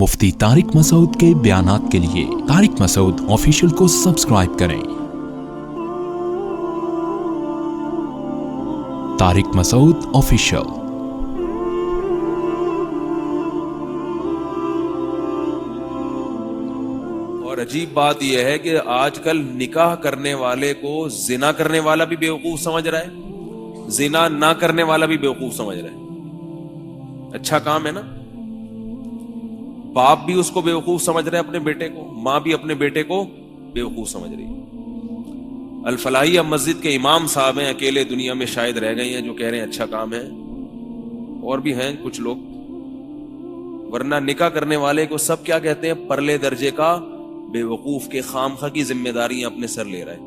مفتی طارق مسعود کے بیانات کے لیے طارق مسعود آفیشیل کو سبسکرائب کریں۔ طارق مسعود آفیشیل۔ اور عجیب بات یہ ہے کہ آج کل نکاح کرنے والے کو زنا کرنے والا بھی بیوقوف سمجھ رہا ہے، زنا نہ کرنے والا بھی بیوقوف سمجھ رہا ہے۔ اچھا کام ہے نا، باپ بھی اس کو بیوقوف سمجھ رہے اپنے بیٹے کو، ماں بھی اپنے بیٹے کو بیوقوف سمجھ رہی ہے۔ الفلاحیہ مسجد کے امام صاحب ہیں، اکیلے دنیا میں شاید رہ گئے ہیں جو کہہ رہے ہیں اچھا کام ہے، اور بھی ہیں کچھ لوگ، ورنہ نکاح کرنے والے کو سب کیا کہتے ہیں؟ پرلے درجے کا بیوقوف کے خامخواہ کی ذمہ داریاں اپنے سر لے رہا ہے۔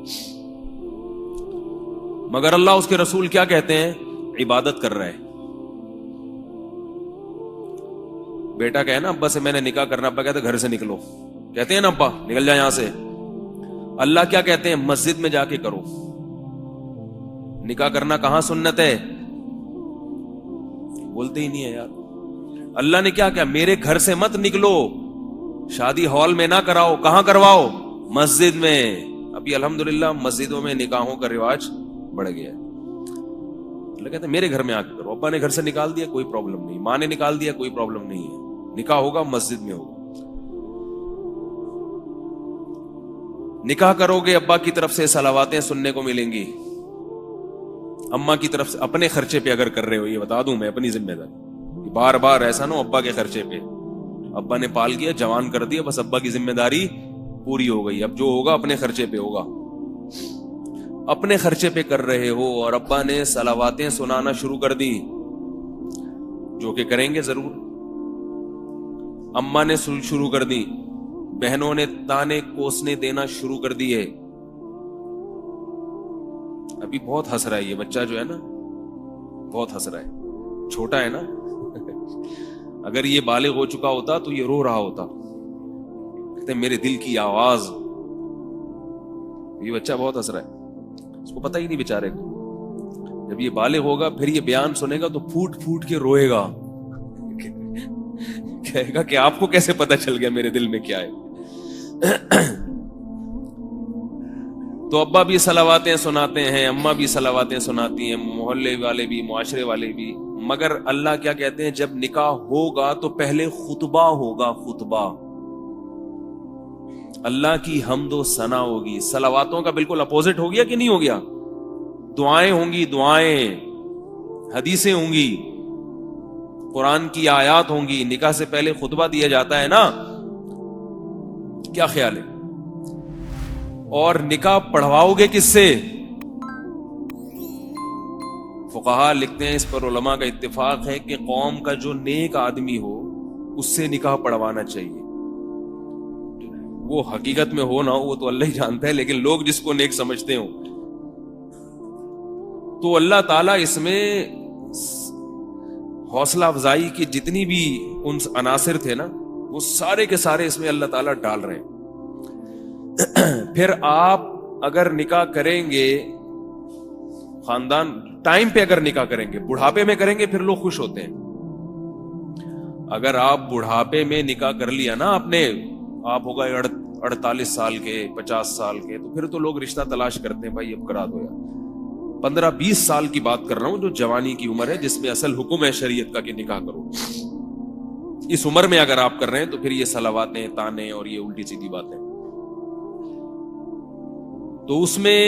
مگر اللہ اس کے رسول کیا کہتے ہیں؟ عبادت کر رہا ہے۔ بیٹا کہے نا ابا سے میں نے نکاح کرنا، ابا کہتے گھر سے نکلو، کہتے ہیں نا ابا نکل جائے یہاں سے۔ اللہ کیا کہتے ہیں؟ مسجد میں جا کے کرو۔ نکاح کرنا کہاں سنت ہے؟ بولتے ہی نہیں ہے یار۔ اللہ نے کیا کہا؟ میرے گھر سے مت نکلو، شادی ہال میں نہ کراؤ، کہاں کرواؤ؟ مسجد میں۔ ابھی الحمدللہ مسجدوں میں نکاحوں کا رواج بڑھ گیا ہے۔ اللہ کہتے ہیں میرے گھر میں آ کے کرو۔ ابا نے گھر سے نکال دیا کوئی پرابلم نہیں، ماں نے نکال دیا کوئی پرابلم نہیں ہے، نکاح ہوگا مسجد میں ہوگا۔ نکاح کرو گے ابا کی طرف سے صلواتیں سننے کو ملیں گی، اماں کی طرف سے اپنے خرچے پہ اگر کر رہے ہو، یہ بتا دوں میں اپنی ذمہ داری، بار بار ایسا نہ ہو ابا کے خرچے پہ، ابا نے پال کیا جوان کر دیا، بس ابا کی ذمہ داری پوری ہو گئی، اب جو ہوگا اپنے خرچے پہ ہوگا۔ اپنے خرچے پہ کر رہے ہو اور ابا نے صلواتیں سنانا شروع کر دی، جو کہ کریں گے ضرور، اماں نے شروع کر دی، بہنوں نے تانے کوسنے دینا شروع کر دیے۔ ابھی بہت ہنس رہا ہے یہ بچہ جو ہے نا، بہت ہنس رہا ہے، چھوٹا ہے نا، اگر یہ بالغ ہو چکا ہوتا تو یہ رو رہا ہوتا، کہتے میرے دل کی آواز۔ یہ بچہ بہت ہنس رہا ہے، اس کو پتہ ہی نہیں بیچارے کو، جب یہ بالغ ہوگا پھر یہ بیان سنے گا تو پھوٹ پھوٹ کے روئے گا، کہے گا کہ آپ کو کیسے پتہ چل گیا میرے دل میں کیا ہے۔ تو ابا بھی صلواتیں سناتے ہیں، اماں بھی صلواتیں سناتی ہیں، محلے والے بھی، معاشرے والے بھی، مگر اللہ کیا کہتے ہیں؟ جب نکاح ہوگا تو پہلے خطبہ ہوگا، خطبہ، اللہ کی حمد و ثنا ہوگی۔ صلواتوں کا بالکل اپوزٹ ہو گیا کہ نہیں ہو گیا؟ دعائیں ہوں گی، دعائیں، حدیثیں ہوں گی، قرآن کی آیات ہوں گی، نکاح سے پہلے خطبہ دیا جاتا ہے نا، کیا خیال ہے؟ اور نکاح پڑھواؤ گے کس سے؟ فقہاء لکھتے ہیں، اس پر علماء کا اتفاق ہے کہ قوم کا جو نیک آدمی ہو اس سے نکاح پڑھوانا چاہیے۔ وہ حقیقت میں ہو نہ ہو وہ تو اللہ ہی جانتا ہے، لیکن لوگ جس کو نیک سمجھتے ہوں، تو اللہ تعالیٰ اس میں حوصلہ افزائی کی جتنی بھی ان عناصر تھے نا، وہ سارے کے سارے اس میں اللہ تعالیٰ ڈال رہے ہیں۔ پھر آپ اگر نکاح کریں گے، خاندان ٹائم پہ اگر نکاح کریں گے، بڑھاپے میں کریں گے پھر لوگ خوش ہوتے ہیں۔ اگر آپ بڑھاپے میں نکاح کر لیا نا آپ نے، آپ ہو گئے 48 سال کے، 50 سال کے، تو پھر تو لوگ رشتہ تلاش کرتے ہیں، بھائی اب کرا دو یار۔ 15-20 سال کی بات کر رہا ہوں، جو جوانی کی عمر ہے جس میں اصل حکم ہے شریعت کا کہ نکاح کرو، اس عمر میں اگر آپ کر رہے ہیں تو پھر یہ صلواتیں، تانے اور یہ الٹی سیدھی باتیں، تو اس میں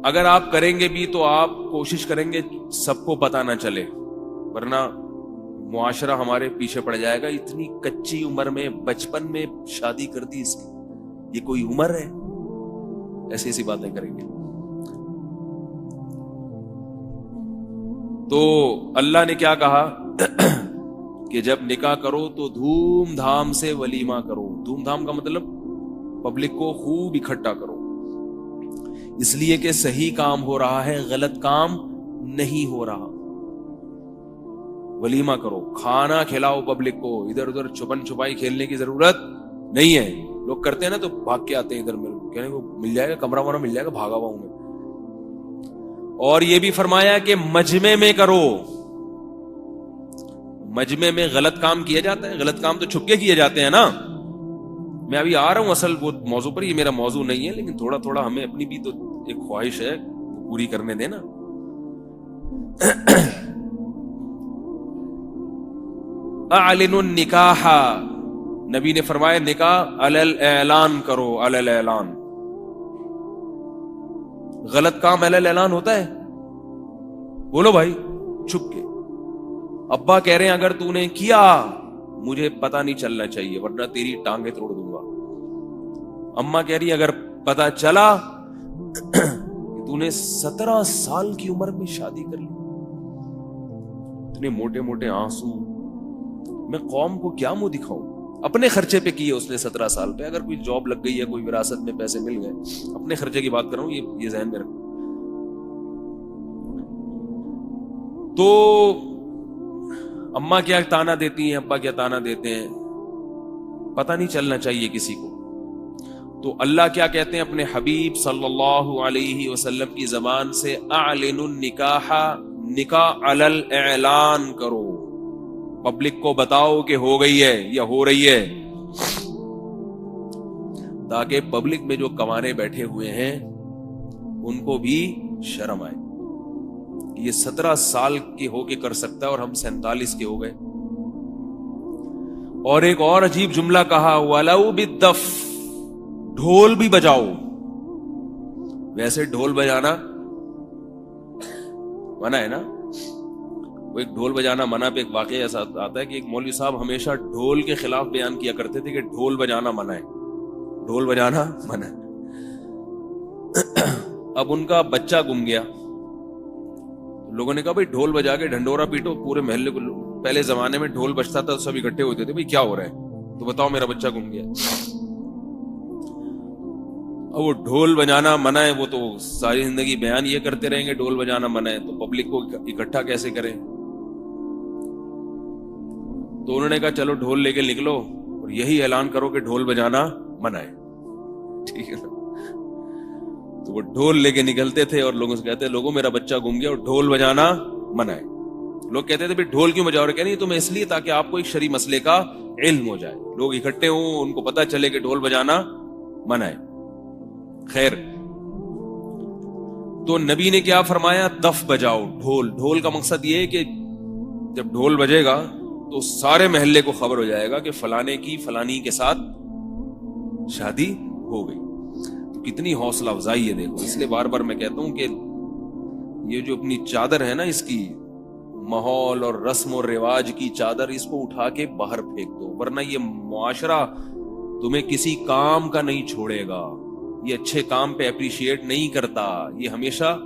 اگر آپ کریں گے بھی تو آپ کوشش کریں گے سب کو پتہ نہ چلے، ورنہ معاشرہ ہمارے پیچھے پڑ جائے گا۔ اتنی کچی عمر میں، بچپن میں شادی کر دی اس کی، یہ کوئی عمر ہے؟ ایسی ایسی باتیں کریں گے۔ تو اللہ نے کیا کہا کہ جب نکاح کرو تو دھوم دھام سے ولیمہ کرو۔ دھوم دھام کا مطلب پبلک کو خوب اکٹھا کرو، اس لیے کہ صحیح کام ہو رہا ہے، غلط کام نہیں ہو رہا۔ ولیمہ کرو، کھانا کھلاؤ پبلک کو، ادھر ادھر چھپن چھپائی کھیلنے کی ضرورت نہیں ہے۔ لوگ کرتے ہیں نا تو بھاگ کے آتے ہیں ادھر، کہنے کو مل جائے گا، کمرہ ومرہ مل جائے گا، بھاگا ہوا ہوں میں۔ اور یہ بھی فرمایا کہ مجمع میں کرو، مجمع میں غلط کام کیا جاتا ہے؟ غلط کام تو چھپ کے کیے جاتے ہیں نا. میں ابھی آ رہا ہوں اصل وہ موضوع پر، یہ میرا موضوع نہیں ہے، لیکن تھوڑا تھوڑا ہمیں اپنی بھی تو ایک خواہش ہے پوری کرنے دینا. اعلنوا النکاح، نبی نے فرمایا نکاح علل اعلان کرو، علل اعلان. غلط کام علل اعلان ہوتا ہے؟ بولو بھائی، چھپ کے. ابا کہہ رہے ہیں اگر تو نے کیا مجھے پتا نہیں چلنا چاہیے ورنہ تیری ٹانگیں توڑ دوں گا. اماں کہہ رہی اگر پتا چلا تو نے 17 سال کی عمر میں شادی کر لی، اتنے موٹے موٹے آنسو، میں قوم کو کیا منہ دکھاؤں؟ اپنے خرچے پہ کیے اس نے 17 سال پہ. اگر کوئی جاب لگ گئی ہے، کوئی وراثت میں پیسے مل گئے، اپنے خرچے کی بات کر رہا ہوں، یہ ذہن میں رکھو. تو اماں کیا تانا دیتی ہیں، ابا کیا تانا دیتے ہیں، پتہ نہیں چلنا چاہیے کسی کو. تو اللہ کیا کہتے ہیں اپنے حبیب صلی اللہ علیہ وسلم کی زبان سے، اعلنوا النکاح، نکاح علی الاعلان کرو، پبلک کو بتاؤ کہ ہو گئی ہے یا ہو رہی ہے، تاکہ پبلک میں جو کمانے بیٹھے ہوئے ہیں ان کو بھی شرم آئے. یہ 17 سال کے ہو کے کر سکتا ہے اور ہم 47 کے ہو گئے. اور ایک اور عجیب جملہ کہا، وَلَوْ بِالدَّفْ، ڈھول بھی بجاؤ. ویسے ڈھول بجانا منع ہے نا. وہ ایک ڈھول بجانا منع پہ ایک واقعہ ایسا آتا ہے کہ ایک مولوی صاحب ہمیشہ ڈھول کے خلاف بیان کیا کرتے تھے کہ ڈھول بجانا منع ہے، ڈھول بجانا منع ہے. اب ان کا بچہ گم گیا، لوگوں نے کہا بھائی ڈھول بجا کے ڈھنڈورا پیٹو پورے محلے کو. پہلے زمانے میں ڈھول بجتا تھا سب اکٹھے ہوتے تھے، بھائی کیا ہو رہا ہے تو بتاؤ میرا بچہ گم گیا. اب وہ ڈھول بجانا منع ہے، وہ تو ساری زندگی بیان یہ کرتے رہیں گے ڈھول بجانا منع ہے، تو پبلک کو اکٹھا کیسے کریں؟ تو انہوں نے کہا چلو ڈھول لے کے نکلو اور یہی اعلان کرو کہ ڈھول بجانا منع ہے. ٹھیک ہے نا. تو وہ ڈھول لے کے نکلتے تھے اور لوگوں سے کہتے لوگوں میرا بچہ گم گیا اور ڈھول بجانا منع ہے. لوگ کہتے تھے ڈھول کیوں بجاؤ رہے؟ نہیں تمہیں اس لیے تاکہ آپ کو ایک شرعی مسئلے کا علم ہو جائے، لوگ اکٹھے ہوں ان کو پتا چلے کہ ڈھول بجانا منع ہے. خیر، تو نبی نے کیا فرمایا؟ دف بجاؤ، ڈھول. ڈھول کا مقصد یہ ہے کہ جب ڈھول بجے گا تو سارے محلے کو خبر ہو جائے گا کہ فلانے کی فلانی کے ساتھ شادی ہو گئی. کتنی حوصلہ افزائی ہے دیکھو. اس لیے بار بار میں کہتا ہوں کہ یہ جو اپنی چادر ہے نا، اس کی ماحول اور رسم و رواج کی چادر، اس کو اٹھا کے باہر پھینک دو، ورنہ یہ معاشرہ تمہیں کسی کام کا نہیں چھوڑے گا. یہ اچھے کام پہ اپریشیٹ نہیں کرتا، یہ ہمیشہ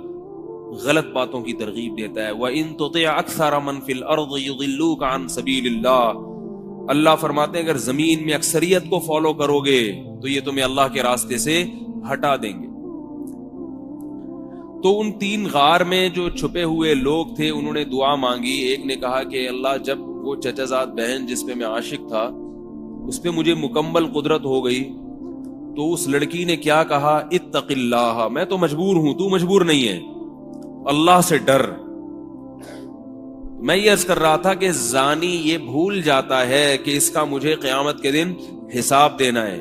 غلط باتوں کی ترغیب دیتا ہے. وَإِن تُطِعْ أَكْثَرَ مَنْ فِي الْأَرْضِ يُضِلُّوكَ عَنْ سَبِيلِ اللَّهِ، اللہ فرماتے ہیں اگر زمین میں اکثریت کو فالو کرو گے تو یہ تمہیں اللہ کے راستے سے ہٹا دیں گے. تو ان 3 غار میں جو چھپے ہوئے لوگ تھے انہوں نے دعا مانگی. ایک نے کہا کہ اللہ جب وہ چچا زاد بہن جس پہ میں عاشق تھا اس پہ مجھے مکمل قدرت ہو گئی تو اس لڑکی نے کیا کہا؟ اتق اللہ، میں تو مجبور ہوں، تو مجبور نہیں ہے، اللہ سے ڈر. میں یہ عرض کر رہا تھا کہ زانی یہ بھول جاتا ہے کہ اس کا مجھے قیامت کے دن حساب دینا ہے،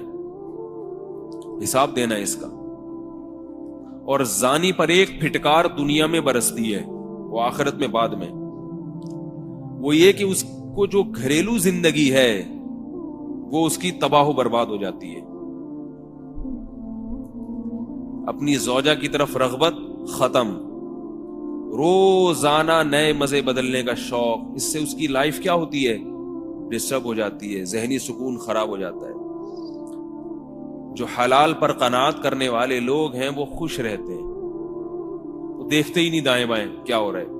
حساب دینا ہے اس کا. اور زانی پر ایک پھٹکار دنیا میں برستی ہے، وہ آخرت میں بعد میں. وہ یہ کہ اس کو جو گھریلو زندگی ہے وہ اس کی تباہ و برباد ہو جاتی ہے. اپنی زوجہ کی طرف رغبت ختم، روزانہ نئے مزے بدلنے کا شوق، اس سے اس کی لائف کیا ہوتی ہے؟ ڈسٹرب ہو جاتی ہے، ذہنی سکون خراب ہو جاتا ہے. جو حلال پر قناعت کرنے والے لوگ ہیں وہ خوش رہتے ہیں، وہ دیکھتے ہی نہیں دائیں بائیں کیا ہو رہا ہے،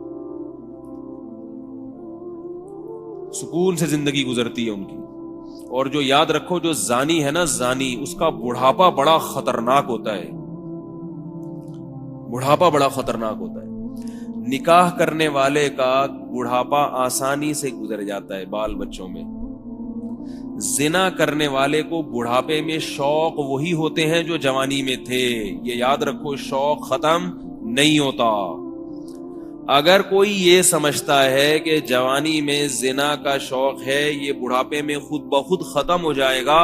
سکون سے زندگی گزرتی ہے ان کی. اور جو یاد رکھو جو زانی ہے نا، زانی، اس کا بڑھاپا بڑا خطرناک ہوتا ہے، بڑھاپا بڑا خطرناک ہوتا ہے. نکاح کرنے والے کا بڑھاپا آسانی سے گزر جاتا ہے بال بچوں میں. زنا کرنے والے کو بڑھاپے میں شوق وہی ہوتے ہیں جو جوانی میں تھے. یہ یاد رکھو، شوق ختم نہیں ہوتا. اگر کوئی یہ سمجھتا ہے کہ جوانی میں زنا کا شوق ہے یہ بڑھاپے میں خود بخود ختم ہو جائے گا،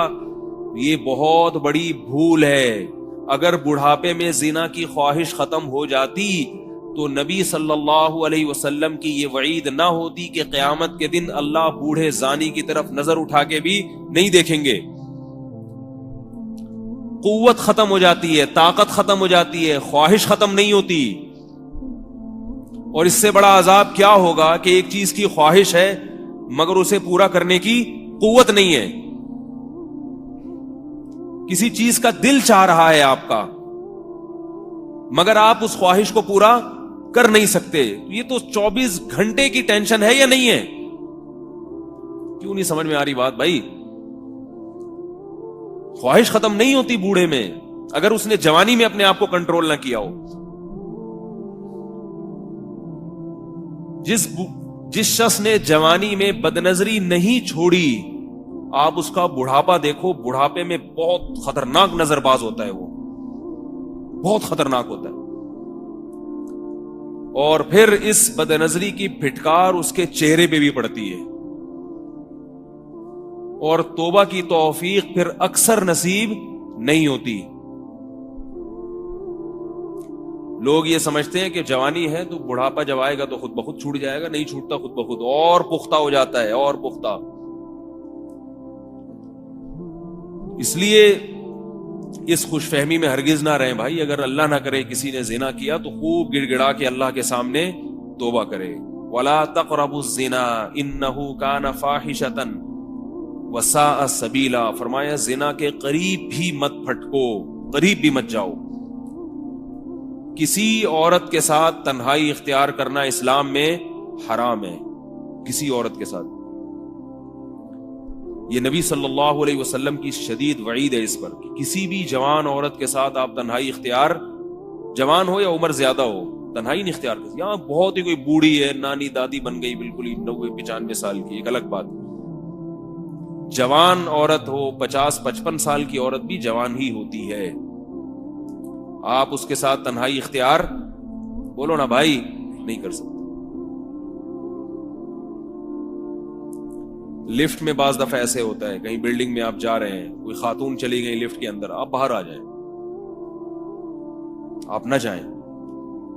یہ بہت بڑی بھول ہے۔ اگر بڑھاپے میں زنا کی خواہش ختم ہو جاتی تو نبی صلی اللہ علیہ وسلم کی یہ وعید نہ ہوتی کہ قیامت کے دن اللہ بوڑھے زانی کی طرف نظر اٹھا کے بھی نہیں دیکھیں گے۔ قوت ختم ہو جاتی ہے، طاقت ختم ہو جاتی ہے، خواہش ختم نہیں ہوتی۔ اور اس سے بڑا عذاب کیا ہوگا کہ ایک چیز کی خواہش ہے مگر اسے پورا کرنے کی قوت نہیں ہے۔ کسی چیز کا دل چاہ رہا ہے آپ کا مگر آپ اس خواہش کو پورا کر نہیں سکتے، یہ تو 24 گھنٹے کی ٹینشن ہے یا نہیں ہے؟ کیوں نہیں سمجھ میں آ رہی بات بھائی؟ خواہش ختم نہیں ہوتی بوڑھے میں اگر اس نے جوانی میں اپنے آپ کو کنٹرول نہ کیا ہو۔ جس شخص نے جوانی میں بدنظری نہیں چھوڑی، آپ اس کا بڑھاپا دیکھو، بڑھاپے میں بہت خطرناک نظر باز ہوتا ہے، وہ بہت خطرناک ہوتا ہے۔ اور پھر اس بدنظری کی پھٹکار اس کے چہرے پہ بھی پڑتی ہے، اور توبہ کی توفیق پھر اکثر نصیب نہیں ہوتی۔ لوگ یہ سمجھتے ہیں کہ جوانی ہے تو بڑھاپا جب آئے گا تو خود بخود چھوٹ جائے گا، نہیں چھوٹتا، خود بخود اور پختہ ہو جاتا ہے، اور پختہ۔ اس لیے اس خوش فہمی میں ہرگز نہ رہیں بھائی، اگر اللہ نہ کرے کسی نے زنا کیا تو خوب گڑ گڑا کے اللہ کے سامنے توبہ کرے۔ وَلَا تَقْرَبُوا الزِّنَا إِنَّهُ كَانَ فَاحِشَةً وَسَاءَ سَبِيلًا، فرمایا زنا کے قریب بھی مت پھٹکو، قریب بھی مت جاؤ۔ کسی عورت کے ساتھ تنہائی اختیار کرنا اسلام میں حرام ہے، کسی عورت کے ساتھ۔ یہ نبی صلی اللہ علیہ وسلم کی شدید وعید ہے اس پر کہ کسی بھی جوان عورت کے ساتھ آپ تنہائی اختیار، جوان ہو یا عمر زیادہ ہو، تنہائی نہیں اختیار کرتے۔ یہاں بہت ہی کوئی بوڑھی ہے، نانی دادی بن گئی بالکل ہی 90-95 سال کی، ایک الگ بات۔ جوان عورت ہو، 50-55 سال کی عورت بھی جوان ہی ہوتی ہے، آپ اس کے ساتھ تنہائی اختیار بولو نا بھائی نہیں کر سکتے۔ لفٹ میں بعض دفعہ ایسے ہوتا ہے، کہیں بلڈنگ میں آپ جا رہے ہیں، کوئی خاتون چلی گئی لفٹ کے اندر، آپ باہر آ جائیں، آپ نہ جائیں،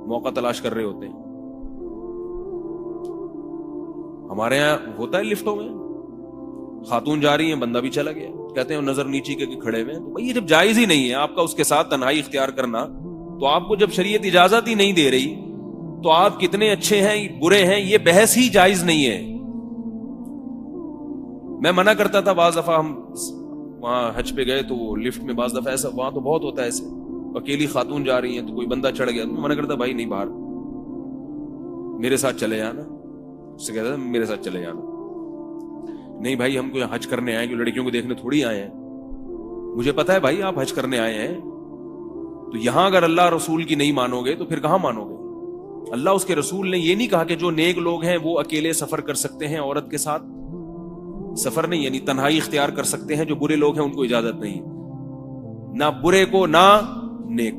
موقع تلاش کر رہے ہوتے ہیں۔ ہمارے یہاں ہوتا ہے لفٹوں میں خاتون جا رہی ہیں، بندہ بھی چلا گیا، کہتے ہیں نظر نیچی کے کھڑے ہوئے ہیں۔ تو بھائی یہ جب جائز ہی نہیں ہے آپ کا اس کے ساتھ تنہائی اختیار کرنا، تو آپ کو جب شریعت اجازت ہی نہیں دے رہی تو آپ کتنے اچھے ہیں برے ہیں یہ بحث ہی جائز نہیں ہے۔ میں منع کرتا تھا، بعض دفعہ ہم وہاں حج پہ گئے تو وہ لفٹ میں بعض دفعہ ایسا، وہاں تو بہت ہوتا ہے ایسے، اکیلی خاتون جا رہی ہیں تو کوئی بندہ چڑھ گیا، تو منع کرتا بھائی نہیں، باہر میرے ساتھ چلے جانا، اس سے کہتا میرے ساتھ چلے جانا۔ نہیں بھائی ہم کو حج کرنے آئے ہیں، لڑکیوں کو دیکھنے تھوڑی آئے ہیں، مجھے پتا ہے بھائی آپ حج کرنے آئے ہیں، تو یہاں اگر اللہ رسول کی نہیں مانو گے تو پھر کہاں مانو گے؟ اللہ اس کے رسول نے یہ نہیں کہا کہ جو نیک لوگ ہیں وہ اکیلے سفر کر سکتے ہیں، عورت کے ساتھ سفر نہیں، یعنی تنہائی اختیار کر سکتے ہیں، جو برے لوگ ہیں ان کو اجازت نہیں، نہ برے کو نہ نیک،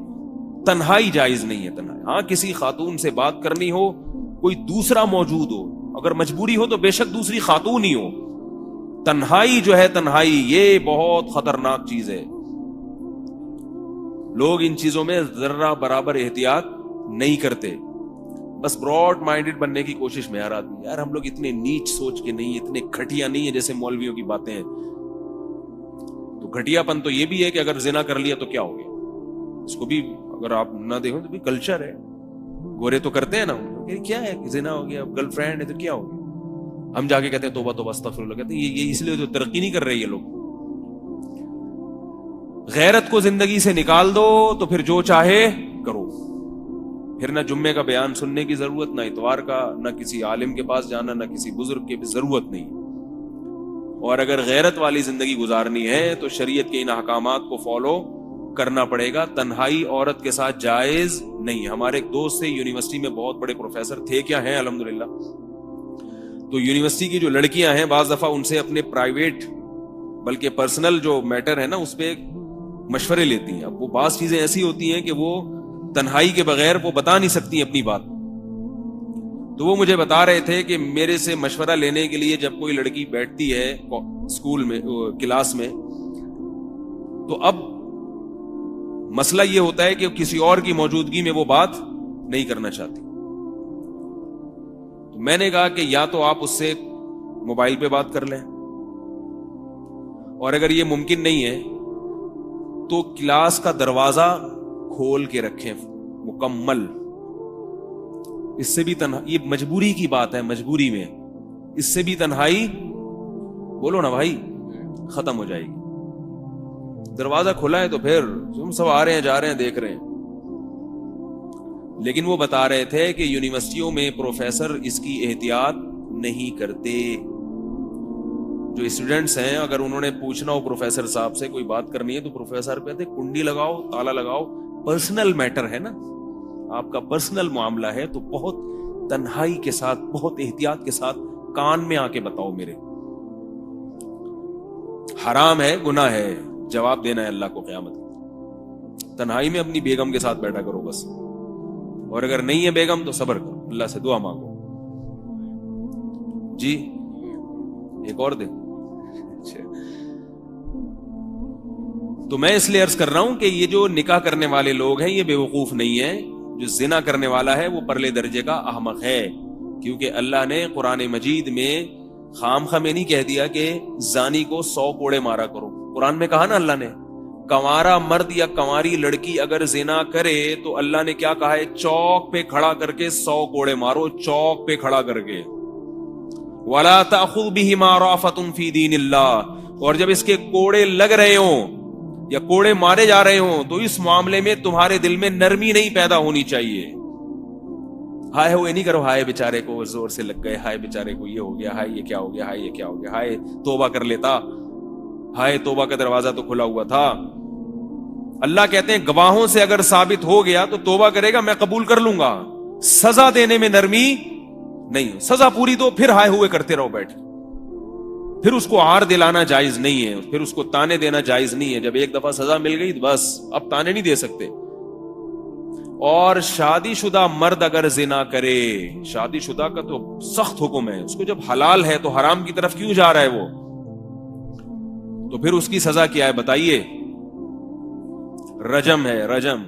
تنہائی جائز نہیں ہے تنہائی۔ ہاں کسی خاتون سے بات کرنی ہو، کوئی دوسرا موجود ہو، اگر مجبوری ہو تو بے شک دوسری خاتون ہی ہو، تنہائی جو ہے تنہائی یہ بہت خطرناک چیز ہے۔ لوگ ان چیزوں میں ذرہ برابر احتیاط نہیں کرتے، بس براڈ مائنڈڈ بننے کی کوشش میں ہر آدمی، یار ہم لوگ اتنے نیچ سوچ کے نہیں، اتنے گھٹیا نہیں ہے جیسے مولویوں کی باتیں ہیں۔ تو گھٹیا پن تو یہ بھی ہے کہ اگر زنا کر لیا تو کیا ہو گیا، اس کو بھی اگر آپ نہ دیکھو تو بھی کلچر ہے، گورے تو کرتے ہیں نا، کیا ہے زنا ہو گیا، گرل فرینڈ ہے تو کیا ہو گیا، ہم جا کے کہتے ہیں توبہ توبہ استغفر اللہ، کہتے ہیں یہ اس لیے تو ترقی نہیں کر رہے یہ لوگ۔ غیرت کو زندگی سے نکال دو تو پھر جو چاہے کرو، پھر نہ جمعے کا بیان سننے کی ضرورت، نہ اتوار کا، نہ کسی عالم کے پاس جانا، نہ کسی بزرگ کی ضرورت نہیں۔ اور اگر غیرت والی زندگی گزارنی ہے تو شریعت کے ان احکامات کو فالو کرنا پڑے گا۔ تنہائی عورت کے ساتھ جائز نہیں۔ ہمارے ایک دوست سے یونیورسٹی میں بہت بڑے پروفیسر تھے، کیا ہیں الحمدللہ، تو یونیورسٹی کی جو لڑکیاں ہیں بعض دفعہ ان سے اپنے پرائیویٹ بلکہ پرسنل جو میٹر ہے نا اس پہ مشورے لیتی ہیں۔ اب وہ بعض چیزیں ایسی ہوتی ہیں کہ وہ تنہائی کے بغیر وہ بتا نہیں سکتی اپنی بات، تو وہ مجھے بتا رہے تھے کہ میرے سے مشورہ لینے کے لیے جب کوئی لڑکی بیٹھتی ہے اسکول میں کلاس میں تو اب مسئلہ یہ ہوتا ہے کہ کسی اور کی موجودگی میں وہ بات نہیں کرنا چاہتی. تو میں نے کہا کہ یا تو آپ اس سے موبائل پہ بات کر لیں, اور اگر یہ ممکن نہیں ہے تو کلاس کا دروازہ کھول کے رکھیں مکمل. اس سے بھی یہ مجبوری کی بات ہے, مجبوری میں اس سے بھی تنہائی بولو نا بھائی ختم ہو جائے گی. دروازہ کھلا ہے تو پھر تم سب آ رہے ہیں جا رہے ہیں دیکھ رہے ہیں. لیکن وہ بتا رہے تھے کہ یونیورسٹیوں میں پروفیسر اس کی احتیاط نہیں کرتے. جو اسٹوڈنٹس ہیں اگر انہوں نے پوچھنا ہو پروفیسر صاحب سے کوئی بات کرنی ہے تو پروفیسر کہتے کنڈی لگاؤ, تالا لگاؤ, پرسنل میٹر ہے نا, آپ کا پرسنل معاملہ ہے تو بہت تنہائی کے ساتھ بہت احتیاط کے ساتھ کان میں آ کے بتاؤ میرے. حرام ہے, گناہ ہے, جواب دینا ہے اللہ کو قیامت. تنہائی میں اپنی بیگم کے ساتھ بیٹھا کرو بس, اور اگر نہیں ہے بیگم تو صبر کرو, اللہ سے دعا مانگو. جی ایک اور دے. تو میں اس لیے عرض کر رہا ہوں کہ یہ جو نکاح کرنے والے لوگ ہیں یہ بے وقوف نہیں ہیں. جو زنا کرنے والا ہے وہ پرلے درجے کا احمق ہے, کیونکہ اللہ نے قرآن مجید میں خام خواہ میں نہیں کہہ دیا کہ زانی کو 100 کوڑے مارا کرو. قرآن میں کہا نا اللہ نے کنوارا مرد یا کنواری لڑکی اگر زنا کرے تو اللہ نے کیا کہا ہے, چوک پہ کھڑا کر کے 100 کوڑے مارو, چوک پہ کھڑا کر کے. وَلَا تَأْخُذْ بِهِمَا رَأْفَةٌ فِي دِينِ اللَّهِ, اور جب اس کے کوڑے لگ رہے ہوں یا کوڑے مارے جا رہے ہوں تو اس معاملے میں تمہارے دل میں نرمی نہیں پیدا ہونی چاہیے. ہائے ہوئے نہیں کرو, ہائے بیچارے کو زور سے لگ گئے, ہائے بیچارے کو یہ ہو گیا, ہائے یہ کیا ہو گیا, ہائے یہ کیا ہو گیا, ہائے توبہ کر لیتا, ہائے توبہ کا دروازہ تو کھلا ہوا تھا. اللہ کہتے ہیں گواہوں سے اگر ثابت ہو گیا تو توبہ کرے گا, میں قبول کر لوں گا. سزا دینے میں نرمی نہیں, سزا پوری دو پھر ہائے ہوئے کرتے رہو بیٹھ. پھر اس کو ہار دلانا جائز نہیں ہے, پھر اس کو تانے دینا جائز نہیں ہے. جب ایک دفعہ سزا مل گئی تو بس اب تانے نہیں دے سکتے. اور شادی شدہ مرد اگر زنا کرے, شادی شدہ کا تو سخت حکم ہے, اس کو جب حلال ہے تو حرام کی طرف کیوں جا رہا ہے وہ, تو پھر اس کی سزا کیا ہے بتائیے؟ رجم ہے, رجم.